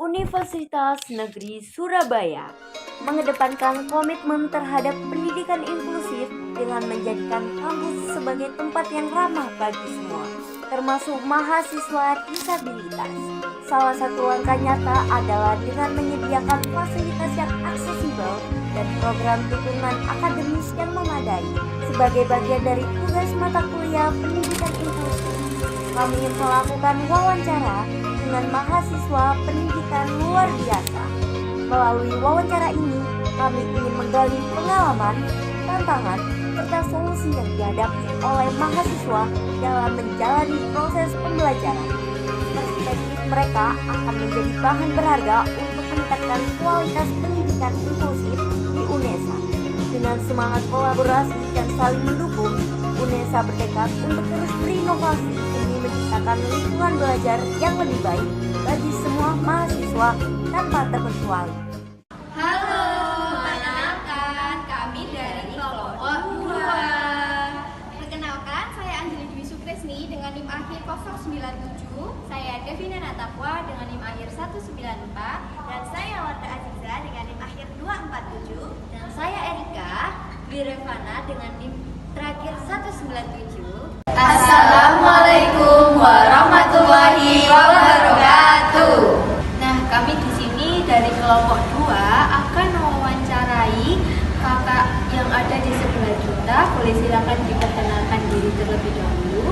Universitas Negeri Surabaya mengedepankan komitmen terhadap pendidikan inklusif dengan menjadikan kampus sebagai tempat yang ramah bagi semua, termasuk mahasiswa disabilitas. Salah satu langkah nyata adalah dengan menyediakan fasilitas yang aksesibel dan program dukungan akademis yang memadai. Sebagai bagian dari tugas mata kuliah pendidikan inklusif, kami melakukan wawancara dengan mahasiswa pendidikan luar biasa. Melalui wawancara ini, kami ingin menggali pengalaman, tantangan, serta solusi yang dihadapi oleh mahasiswa dalam menjalani proses pembelajaran. Perspektif mereka akan menjadi bahan berharga untuk meningkatkan kualitas pendidikan inklusif di UNESA. Dengan semangat kolaborasi dan saling mendukung, UNESA bertekad untuk terus berinovasi demi menciptakan lingkungan belajar yang lebih baik bagi semua mahasiswa tanpa terkecuali. Halo, perkenalkan kami dari kelompok 2. Perkenalkan, saya Anjali Dwi Sukresni dengan NIM akhir 097. Saya Devina Natapwa dengan NIM akhir 194. Dan saya Warda Aziza dengan NIM akhir 247. Dan saya Erika Dwi Revana dengan NIM terakhir 197. Assalamualaikum warahmatullahi wabarakatuh. Nah, kami di sini dari kelompok 2 akan mewawancarai kakak yang ada di sebelah kita. Boleh silakan diperkenalkan diri terlebih dahulu.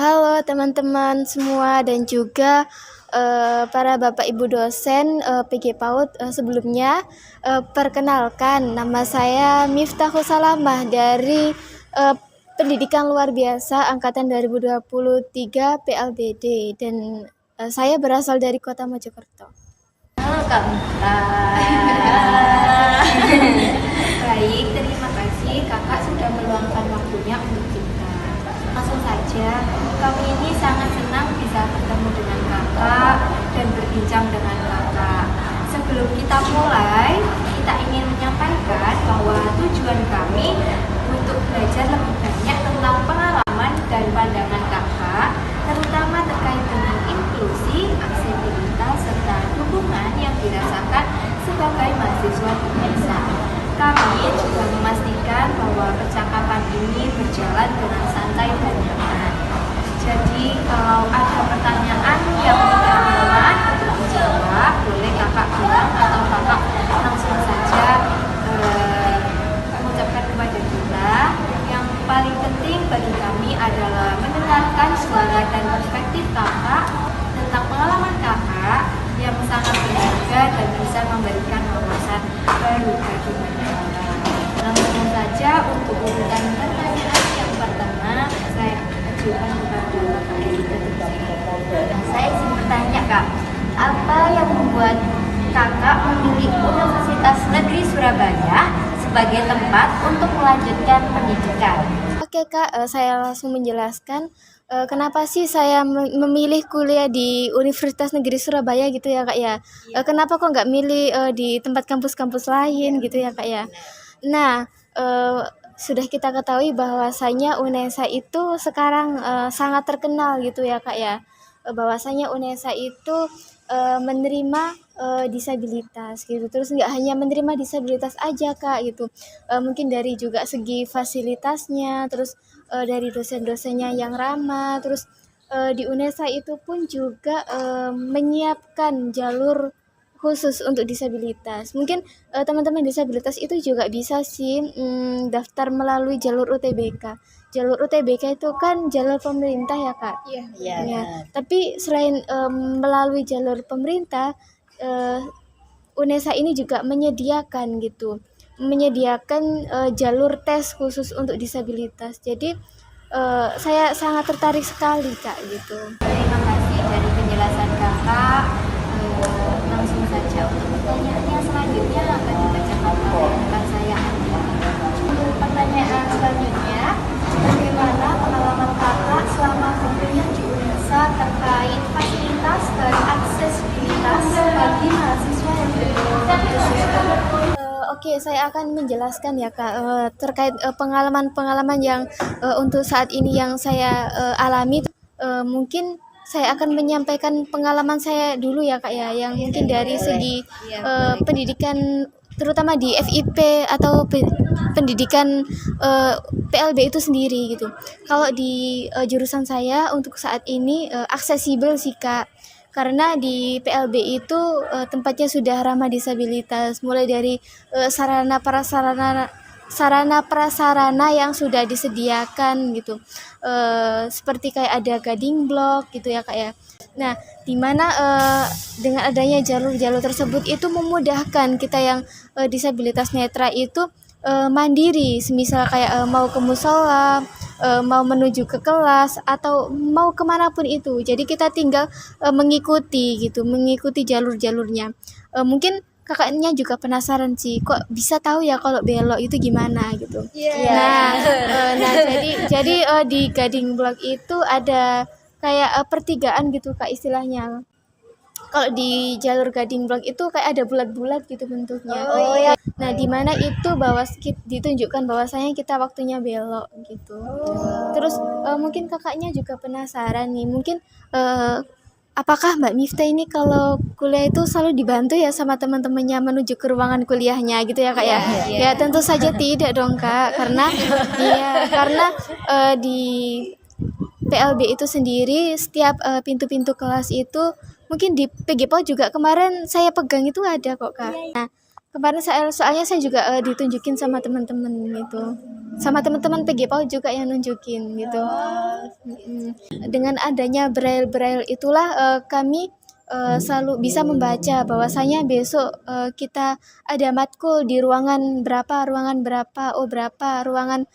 Halo teman-teman semua dan juga para bapak ibu dosen PG PAUD. Sebelumnya perkenalkan, nama saya Miftahul Salamah dari Pendidikan Luar Biasa Angkatan 2023 PLBD dan saya berasal dari Kota Mojokerto. Halo Kak Mita. Baik, terima kasih kakak sudah meluangkan waktunya untuk kita. Langsung saja, kami ini sangat senang bisa bertemu dengan kakak dan berbincang dengan kakak. Sebelum kita mulai, kita ingin menyampaikan bahwa tujuan kami untuk belajar lebih banyak tentang pengalaman dan pandangan kakak, terutama terkait dengan inklusi, aksesibilitas, serta dukungan yang dirasakan sebagai mahasiswa di UNESA. Kami juga memastikan bahwa percakapan ini berjalan dengan santai dan nyaman. Jadi kalau ada pertanyaan yang tidak nyaman untuk dijawab, boleh kakak bilang atau kakak langsung saja mengucapkan kepada kita. Yang paling penting bagi kami adalah mendengarkan suara dan perspektif kakak tentang pengalaman kakak yang sangat berharga dan bisa memberikan wawasan baru bagi mereka. Langsung saja untuk urutan pertanyaan yang pertama saya ajukan kepada Bapak Erika. Saya ingin bertanya Kak, apa yang membuat kakak memilih Universitas Negeri Surabaya sebagai tempat untuk melanjutkan pendidikan? Oke Kak, saya langsung menjelaskan kenapa sih saya memilih kuliah di Universitas Negeri Surabaya gitu ya Kak ya. Kenapa kok nggak milih di tempat kampus-kampus lain gitu ya Kak ya. Nah, sudah kita ketahui bahwasanya UNESA itu sekarang sangat terkenal gitu ya Kak ya. Bahwasanya UNESA itu menerima disabilitas gitu. Terus nggak hanya menerima disabilitas aja Kak gitu. Mungkin dari juga segi fasilitasnya, terus dari dosen-dosennya yang ramah, terus di UNESA itu pun juga menyiapkan jalur khusus untuk disabilitas. Mungkin teman-teman disabilitas itu juga bisa sih daftar melalui jalur UTBK. Jalur UTBK itu kan jalur pemerintah ya Kak. Iya. Ya. Tapi selain melalui jalur pemerintah, UNESA ini juga menyediakan jalur tes khusus untuk disabilitas. Jadi saya sangat tertarik sekali Kak gitu. Terima kasih dari penjelasan kakak. Langsung saja untuk pertanyaannya selanjutnya akan dibacakan oleh rekan saya Andi. Untuk pertanyaan selanjutnya, bagaimana pengalaman kakak selama berkuliah di UNESA terkait fasilitas dan aksesibilitas bagi mahasiswa yang berkebutuhan khusus? Oke, saya akan menjelaskan ya Kak terkait pengalaman-pengalaman yang untuk saat ini yang saya alami. Mungkin saya akan menyampaikan pengalaman saya dulu ya Kak ya, yang mungkin dari segi pendidikan terutama di FIP atau pendidikan PLB itu sendiri gitu. Kalau di jurusan saya untuk saat ini aksesibel sih Kak. Karena di PLB itu tempatnya sudah ramah disabilitas, mulai dari sarana prasarana yang sudah disediakan gitu, seperti kayak ada guiding block gitu ya Kak ya. Nah, di mana dengan adanya jalur-jalur tersebut itu memudahkan kita yang disabilitas netra itu mandiri, semisal kayak mau ke musola, mau menuju ke kelas atau mau kemanapun itu. Jadi kita tinggal mengikuti jalur-jalurnya. Mungkin kakaknya juga penasaran sih, kok bisa tahu ya kalau belok itu gimana gitu. Nah, jadi di guiding block itu ada kayak pertigaan gitu Kak istilahnya. Kalau di jalur guiding block itu kayak ada bulat-bulat gitu bentuknya. Nah, di mana itu ditunjukkan bahwasanya kita waktunya belok gitu. Terus mungkin kakaknya juga penasaran nih, mungkin apakah Mbak Miftah ini kalau kuliah itu selalu dibantu ya sama teman-temannya menuju ke ruangan kuliahnya gitu ya Kak ya? Ya tentu saja tidak dong Kak, karena di PLB itu sendiri setiap pintu-pintu kelas itu mungkin di PGPO juga kemarin saya pegang itu ada kok Kak. Nah, kemarin soalnya saya juga ditunjukin sama teman-teman gitu. Sama teman-teman PGPO juga yang nunjukin gitu. Dengan adanya braille itulah kami selalu bisa membaca bahwasanya besok kita ada matkul di ruangan berapa, ruangan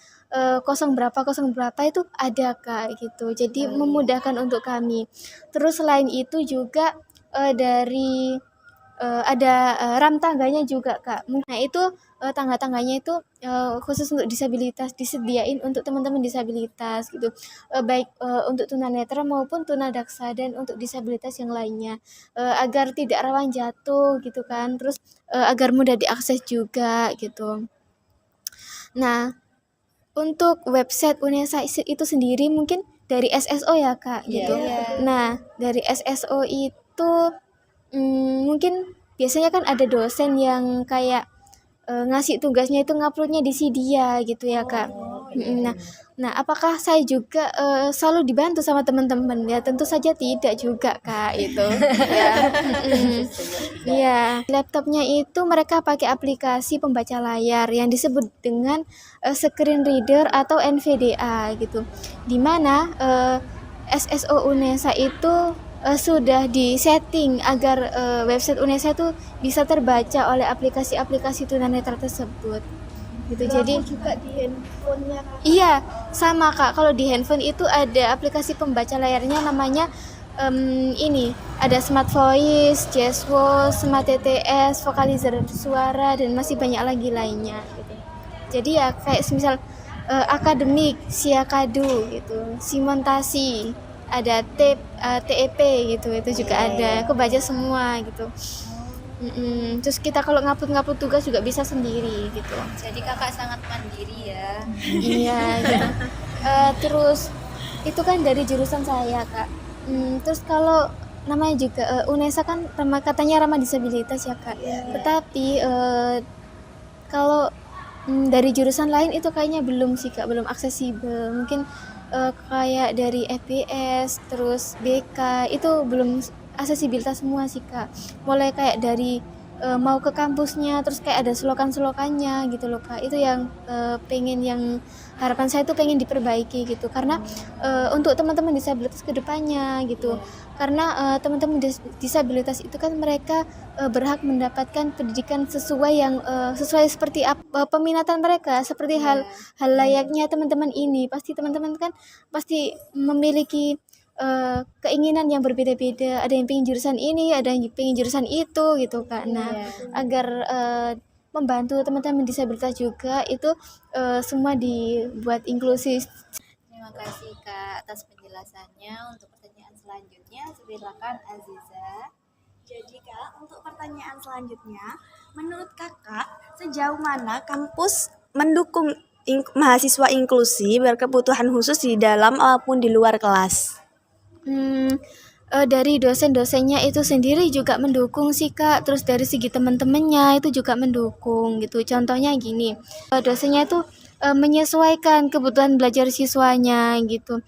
kosong berapa itu ada Kak gitu. Jadi memudahkan untuk kami. Terus selain itu juga dari ada ram tangganya juga Kak. Nah itu tangga-tangganya itu khusus untuk disabilitas, disediain untuk teman-teman disabilitas gitu, baik untuk tunanetra maupun tunadaksa dan untuk disabilitas yang lainnya, agar tidak rawan jatuh gitu kan. Terus agar mudah diakses juga gitu. Nah, untuk website UNESA itu sendiri mungkin dari SSO ya Kak gitu. Nah, dari SSO itu mungkin biasanya kan ada dosen yang kayak ngasih tugasnya itu nguploadnya di Cydia gitu ya Kak. Nah, apakah saya juga selalu dibantu sama teman-teman? Ya tentu saja tidak juga Kak itu. Ya, laptopnya itu mereka pakai aplikasi pembaca layar yang disebut dengan screen reader atau NVDA gitu. Dimana SSO UNESA itu sudah disetting agar website UNESA itu bisa terbaca oleh aplikasi-aplikasi tunanetra tersebut. Gitu. Jadi juga di handphonenya. Iya, sama Kak. Kalau di handphone itu ada aplikasi pembaca layarnya namanya ini ada Smart Voice, Jazzwalk, Smart TTS, Vocalizer suara dan masih banyak lagi lainnya gitu. Jadi ya kayak misal akademik, Siakadu gitu, Simontasi, ada TEP gitu, itu juga ada, aku baca semua gitu. Terus kita kalau ngupload tugas juga bisa sendiri gitu. Jadi kakak sangat mandiri ya. Iya gitu. Terus itu kan dari jurusan saya Kak. Terus kalau namanya juga UNESA kan katanya ramah disabilitas ya Kak. Tetapi kalau dari jurusan lain itu kayaknya belum sih Kak, belum aksesibel. Mungkin kayak dari FPS terus BK itu belum aksesibilitas semua sih Kak. Mulai kayak dari mau ke kampusnya terus kayak ada selokan-selokannya gitu loh Kak. Itu yang harapan saya tuh pengen diperbaiki gitu, karena untuk teman-teman disabilitas kedepannya gitu. Karena teman-teman disabilitas itu kan mereka berhak mendapatkan pendidikan sesuai seperti peminatan mereka, seperti hal layaknya teman-teman ini. Pasti teman-teman kan pasti memiliki keinginan yang berbeda-beda, ada yang pengen jurusan ini, ada yang pengen jurusan itu gitu Kak. Nah, agar membantu teman-teman disabilitas juga itu semua dibuat inklusif. Terima kasih Kak atas penjelasannya. Untuk pertanyaan selanjutnya silakan Aziza. Jadi Kak, untuk pertanyaan selanjutnya, menurut Kakak sejauh mana kampus mendukung mahasiswa inklusi berkebutuhan khusus di dalam maupun di luar kelas? Dari dosen-dosennya itu sendiri juga mendukung sih Kak, terus dari segi teman-temannya itu juga mendukung gitu. Contohnya gini, dosennya itu menyesuaikan kebutuhan belajar siswanya gitu.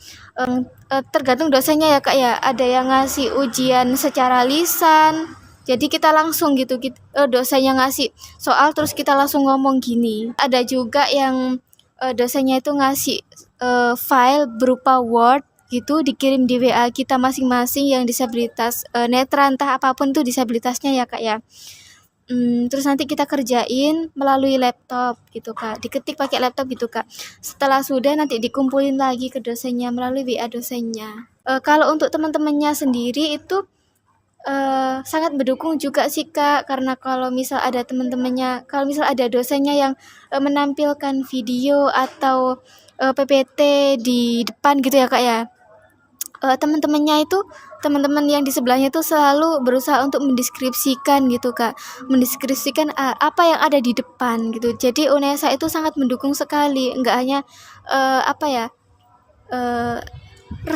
Tergantung dosennya ya Kak ya, ada yang ngasih ujian secara lisan, jadi kita langsung gitu, dosennya ngasih soal terus kita langsung ngomong gini. Ada juga yang dosennya itu ngasih file berupa Word gitu, dikirim di WA kita masing-masing yang disabilitas netra, entah apapun itu disabilitasnya ya Kak ya. Terus nanti kita kerjain melalui laptop gitu Kak, diketik pakai laptop gitu Kak. Setelah sudah nanti dikumpulin lagi ke dosennya melalui WA dosennya. Kalau untuk teman-temannya sendiri itu sangat mendukung juga sih Kak, karena kalau misal ada dosennya yang menampilkan video atau PPT di depan gitu ya Kak ya, teman-teman yang di sebelahnya itu selalu berusaha untuk mendeskripsikan gitu Kak, mendeskripsikan apa yang ada di depan gitu. Jadi UNESA itu sangat mendukung sekali, nggak hanya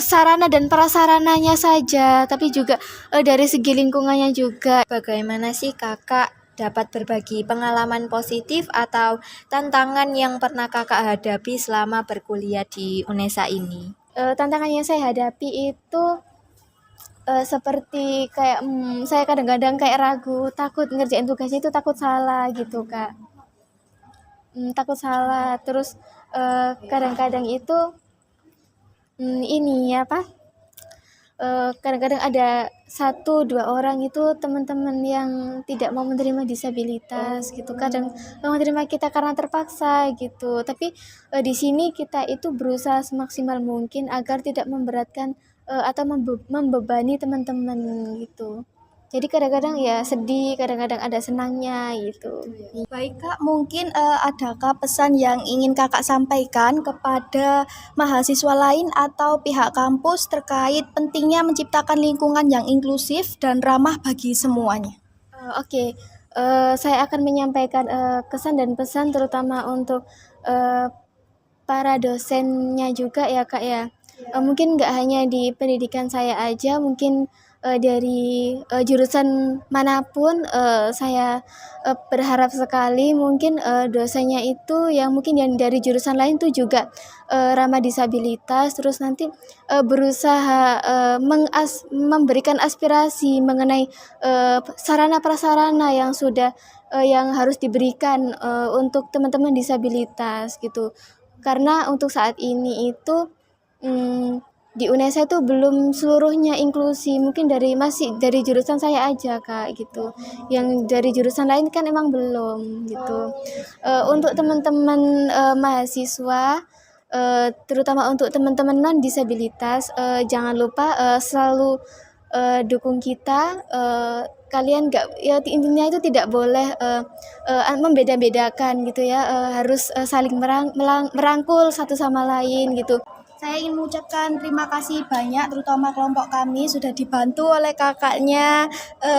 sarana dan prasarananya saja, tapi juga dari segi lingkungannya juga. Bagaimana sih kakak dapat berbagi pengalaman positif atau tantangan yang pernah kakak hadapi selama berkuliah di UNESA ini? Tantangan yang saya hadapi itu seperti kayak saya kadang-kadang kayak ragu, takut ngerjain tugasnya itu takut salah gitu Kak. Takut salah, terus kadang-kadang itu kadang-kadang ada 1-2 orang itu teman-teman yang tidak mau menerima disabilitas gitu, kadang mau menerima kita karena terpaksa gitu. Tapi di sini kita itu berusaha semaksimal mungkin agar tidak memberatkan atau membebani teman-teman gitu. Jadi kadang-kadang ya sedih, kadang-kadang ada senangnya gitu. Baik Kak, mungkin adakah pesan yang ingin Kakak sampaikan kepada mahasiswa lain atau pihak kampus terkait pentingnya menciptakan lingkungan yang inklusif dan ramah bagi semuanya? Oke. Saya akan menyampaikan kesan dan pesan terutama untuk para dosennya juga ya Kak ya. Mungkin nggak hanya di pendidikan saya aja, mungkin dari jurusan manapun saya berharap sekali mungkin dosennya itu yang mungkin yang dari jurusan lain tuh juga ramah disabilitas, terus nanti berusaha memberikan aspirasi mengenai sarana prasarana yang sudah yang harus diberikan untuk teman-teman disabilitas gitu. Karena untuk saat ini itu di UNESA itu belum seluruhnya inklusi, mungkin masih dari jurusan saya aja Kak gitu, yang dari jurusan lain kan emang belum gitu. Untuk teman-teman mahasiswa, terutama untuk teman-teman non disabilitas, jangan lupa selalu dukung kita. Kalian intinya itu tidak boleh membeda-bedakan gitu ya, harus saling merangkul satu sama lain gitu. Saya ingin mengucapkan terima kasih banyak, terutama kelompok kami sudah dibantu oleh kakaknya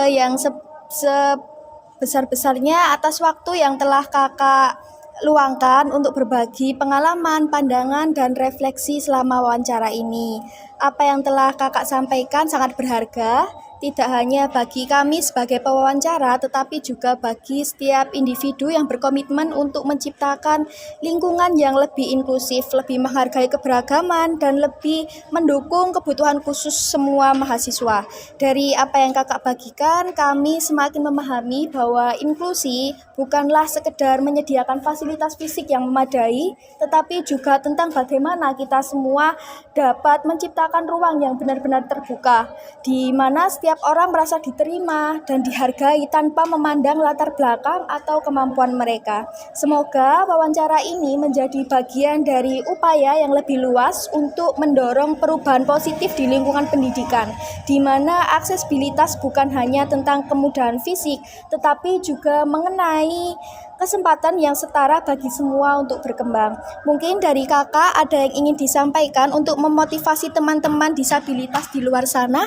yang sebesar-besarnya atas waktu yang telah kakak luangkan untuk berbagi pengalaman, pandangan, dan refleksi selama wawancara ini. Apa yang telah kakak sampaikan sangat berharga, tidak hanya bagi kami sebagai pewawancara, tetapi juga bagi setiap individu yang berkomitmen untuk menciptakan lingkungan yang lebih inklusif, lebih menghargai keberagaman, dan lebih mendukung kebutuhan khusus semua mahasiswa. Dari apa yang kakak bagikan, kami semakin memahami bahwa inklusi bukanlah sekedar menyediakan fasilitas fisik yang memadai, tetapi juga tentang bagaimana kita semua dapat menciptakan ruang yang benar-benar terbuka, di mana setiap orang merasa diterima dan dihargai tanpa memandang latar belakang atau kemampuan mereka. Semoga wawancara ini menjadi bagian dari upaya yang lebih luas untuk mendorong perubahan positif di lingkungan pendidikan, di mana aksesibilitas bukan hanya tentang kemudahan fisik, tetapi juga mengenai kesempatan yang setara bagi semua untuk berkembang. Mungkin dari kakak ada yang ingin disampaikan untuk memotivasi teman-teman disabilitas di luar sana?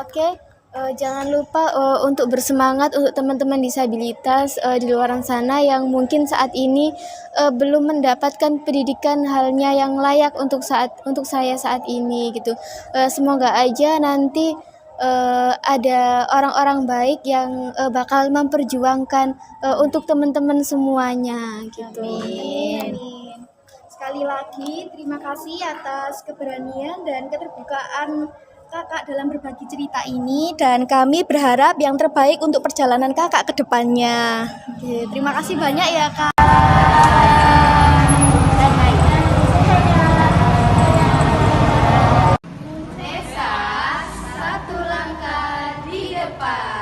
Oke. Jangan lupa untuk bersemangat untuk teman-teman disabilitas di luar sana yang mungkin saat ini belum mendapatkan pendidikan halnya yang layak untuk saya saat ini gitu. Semoga aja nanti ada orang-orang baik yang bakal memperjuangkan untuk teman-teman semuanya gitu. Amin. Sekali lagi terima kasih atas keberanian dan keterbukaan kakak dalam berbagi cerita ini, dan kami berharap yang terbaik untuk perjalanan kakak ke depannya. Oke, terima kasih banyak ya kak. Nesa, satu langkah di depan.